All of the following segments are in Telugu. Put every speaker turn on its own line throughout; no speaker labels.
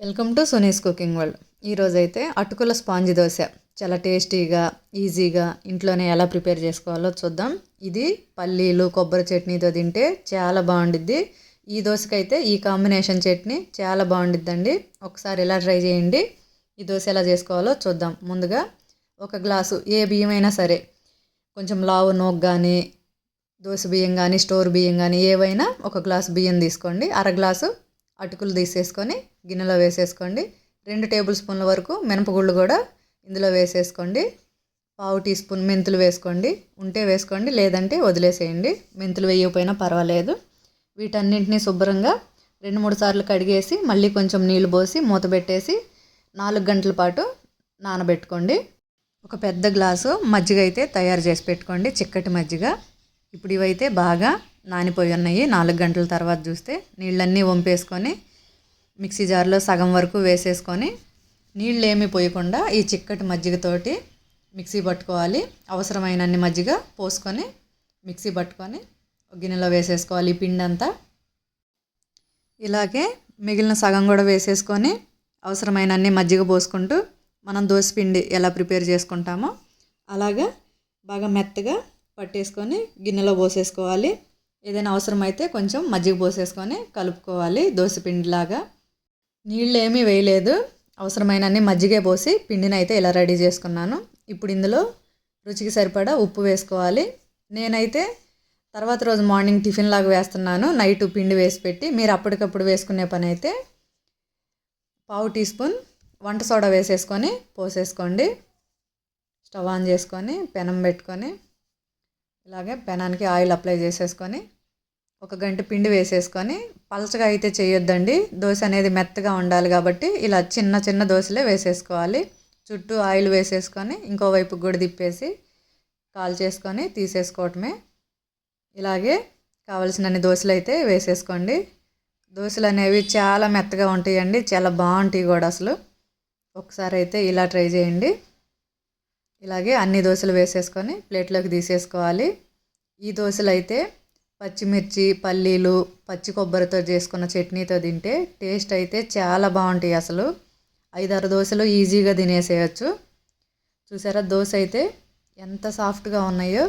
Welcome to Suni's cooking world. ఈరోజైతే అటుకుల స్పాంజ్ దోశ చాలా టేస్టీగా ఈజీగా ఇంట్లోనే ఎలా ప్రిపేర్ చేసుకోవాలో చూద్దాం. ఇది పల్లీలు కొబ్బరి చట్నీతో తింటే చాలా బాగుండిద్ది. ఈ దోశకైతే ఈ కాంబినేషన్ చట్నీ చాలా బాగుండిద్దండి. ఒకసారి ఎలా ట్రై చేయండి. ఈ దోశ ఎలా చేసుకోవాలో చూద్దాం. ముందుగా ఒక గ్లాసు ఏ బియ్యం అయినా సరే, కొంచెం లావు నూగ్ కానీ దోశ బియ్యం కానీ స్టోర్ బియ్యం కానీ ఏవైనా ఒక గ్లాసు బియ్యం తీసుకోండి. అర గ్లాసు అటుకులు తీసేసుకొని గిన్నెలో వేసేసుకోండి. 2 టేబుల్ స్పూన్ల వరకు మినపగుళ్ళు కూడా ఇందులో వేసేసుకోండి. పావు టీ స్పూన్ మెంతులు వేసుకోండి. ఉంటే వేసుకోండి, లేదంటే వదిలేసేయండి. మెంతులు వేయకపోయినా పర్వాలేదు. వీటన్నింటినీ శుభ్రంగా 2-3 సార్లు కడిగేసి మళ్ళీ కొంచెం నీళ్లు పోసి మూత పెట్టేసి 4 గంటల పాటు నానబెట్టుకోండి. ఒక పెద్ద గ్లాసు మజ్జిగ అయితే తయారు చేసి పెట్టుకోండి, చిక్కటి మజ్జిగ. ఇప్పుడు ఇవైతే బాగా నానిపోయి ఉన్నాయి. 4 గంటల తర్వాత చూస్తే నీళ్ళన్నీ వంపేసుకొని మిక్సీ జార్లో సగం వరకు వేసేసుకొని నీళ్ళు ఏమీ పోయకుండా ఈ చిక్కటి మజ్జిగతోటి మిక్సీ పట్టుకోవాలి. అవసరమైనన్ని మజ్జిగ పోసుకొని మిక్సీ పట్టుకొని గిన్నెలో వేసేసుకోవాలి. ఈ పిండి అంతా ఇలాగే మిగిలిన సగం కూడా వేసేసుకొని అవసరమైనన్ని మజ్జిగ పోసుకుంటూ మనం దోశ పిండి ఎలా ప్రిపేర్ చేసుకుంటామో అలాగా బాగా మెత్తగా పట్టేసుకొని గిన్నెలో పోసేసుకోవాలి. ఏదైనా అవసరమైతే కొంచెం మజ్జిగ పోసేసుకొని కలుపుకోవాలి. దోశ పిండిలాగా నీళ్ళు ఏమీ వేయలేదు, అవసరమైనన్ని మజ్జిగే పోసి పిండిని అయితే ఇలా రెడీ చేసుకున్నాను. ఇప్పుడు ఇందులో రుచికి సరిపడా ఉప్పు వేసుకోవాలి. నేనైతే తర్వాత రోజు మార్నింగ్ టిఫిన్ లాగా వేస్తున్నాను. నైట్ పిండి వేసి పెట్టి, మీరు అప్పటికప్పుడు వేసుకునే పని అయితే పావు టీ స్పూన్ వంట సోడా వేసేసుకొని పోసేసుకోండి. స్టవ్ ఆన్ చేసుకొని పెనం పెట్టుకొని ఇలాగే పెనానికి ఆయిల్ అప్లై చేసేసుకొని ఒక గంట పిండి వేసేసుకొని, పలచగా అయితే చేయొద్దండి. దోశ అనేది మెత్తగా ఉండాలి కాబట్టి ఇలా చిన్న చిన్న దోశలే వేసేసుకోవాలి. చుట్టూ ఆయిల్ వేసేసుకొని ఇంకోవైపు కూడా తిప్పేసి కాల్ చేసుకొని తీసేసుకోవటమే. ఇలాగే కావలసినన్ని దోశలు అయితే వేసేసుకోండి. దోశలు అనేవి చాలా మెత్తగా ఉంటాయండి, చాలా బాగుంటాయి కూడా. అసలు ఒకసారి అయితే ఇలా ట్రై చేయండి. ఇలాగే అన్ని దోశలు వేసేసుకొని ప్లేట్లోకి తీసేసుకోవాలి. ఈ దోశలు అయితే పచ్చిమిర్చి పల్లీలు పచ్చి కొబ్బరితో చేసుకున్న చట్నీతో తింటే టేస్ట్ అయితే చాలా బాగుంటాయి. అసలు 5-6 దోశలు ఈజీగా తినేసేయచ్చు. చూసారా దోశ అయితే ఎంత సాఫ్ట్గా ఉన్నాయో,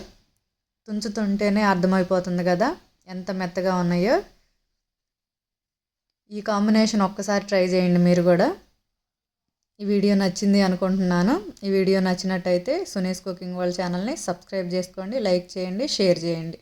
తుంచుతుంటేనే అర్థమైపోతుంది కదా ఎంత మెత్తగా ఉన్నాయో. ఈ కాంబినేషన్ ఒక్కసారి ట్రై చేయండి మీరు కూడా. ఈ వీడియో నచ్చింది అనుకుంటున్నాను. ఈ వీడియో నచ్చినట్టయితే సునీస్ కుకింగ్ వరల్డ్ ఛానల్ని సబ్స్క్రైబ్ చేసుకోండి, లైక్ చేయండి, షేర్ చేయండి.